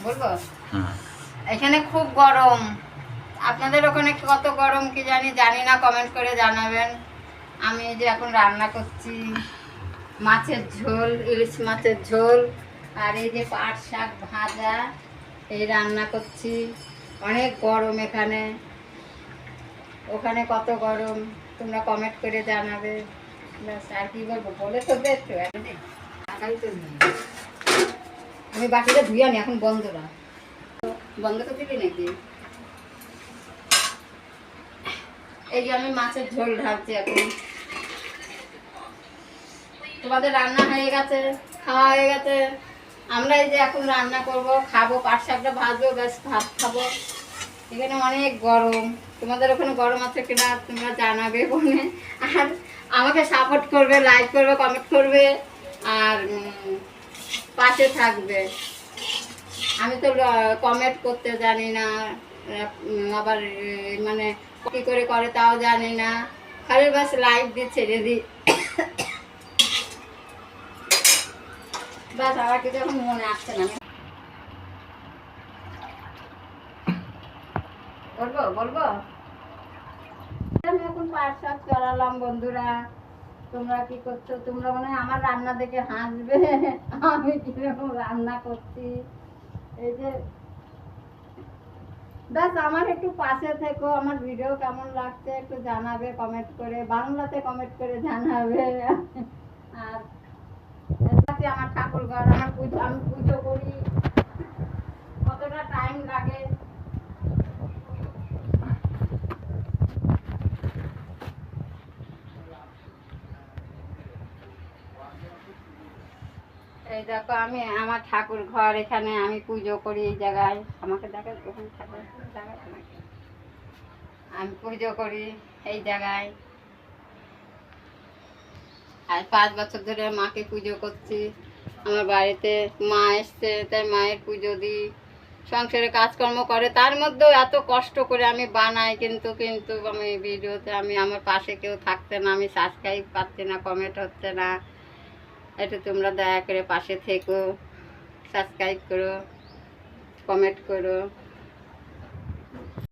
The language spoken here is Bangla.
বলবো? এখানে খুব গরম। আপনাদের ওখানে কত গরম কি জানি না, কমেন্ট করে জানাবেন। আমি এই যে এখন রান্না করছি মাছের ঝোল, ইলিশ মাছের ঝোল, আর এই যে পাট শাক ভাজা, এই রান্না করছি। অনেক গরম এখানে, ওখানে কত গরম তোমরা কমেন্ট করে জানাবে। ব্যাস, আর কি বলবো, বলে তো দেখছো। আমি বাকিটা ধুয়ে আনি, এখন বন্ধ না, বন্ধ করে দিবি নাকি? এই যে আমি মাছের ঝোল ঢালছি এখন। তোমাদের রান্না হয়ে গেছে, খাওয়া হয়ে গেছে। আমরা এই যে এখন রান্না করব, খাবো, পাট শাকটা ভাজবো, ব্যাস ভাত খাবো। এখানে অনেক গরম। তোমাদের ওখানে গরম আছে কিনা তোমরা জানাবে ফোনে। আর আমাকে সাপোর্ট করবে, লাইক করবে, কমেন্ট করবে, আর পাশে থাকবে। আমি তো কমেন্ট করতে জানি না, আবার মানে কী করে করে তাও জানি না, খালি বাস লাইক দিয়ে ছেড়ে দিই। বাস, আমার কিছু এখন মনে আসছে না। বলবো বলবো আমি এখন পাট শাক চড়ালাম। বন্ধুরা, তোমরা কি করছো? তোমরা মনে হয় আমার রান্না দেখে হাসবে, আমি কিরকম রান্না করছি। এই যে ব্যাস, আমার একটু পাশে থেকো। আমার ভিডিও কেমন লাগছে একটু জানাবে কমেন্ট করে, বাংলাতে কমেন্ট করে জানাবে। আর আমার ঠাকুর ঘর, আমার পুজো, আমি পুজো করি, কতটা টাইম লাগে। এই দেখো, আমি আমার ঠাকুর ঘর, এখানে আমি পুজো করি এই জায়গায়। আমাকে দেখে ওখানে ঠাকুর জায়গায় আমি পুজো করি এই জায়গায়। আর 5 বছর ধরে মাকে পুজো করছি। আমার বাড়িতে মা এসছে, তাই মায়ের পুজো দিই। সংসারে কাজকর্ম করে, তার মধ্যেও এত কষ্ট করে আমি বানাই, কিন্তু আমি ভিডিওতে আমি আমার পাশে কেউ থাকছে না, আমি সাবস্ক্রাইব পাচ্ছি না, কমেন্ট হচ্ছে না। একটু তোমরা দয়া করে পাশে থেকো, সাবস্ক্রাইব করো, কমেন্ট করো।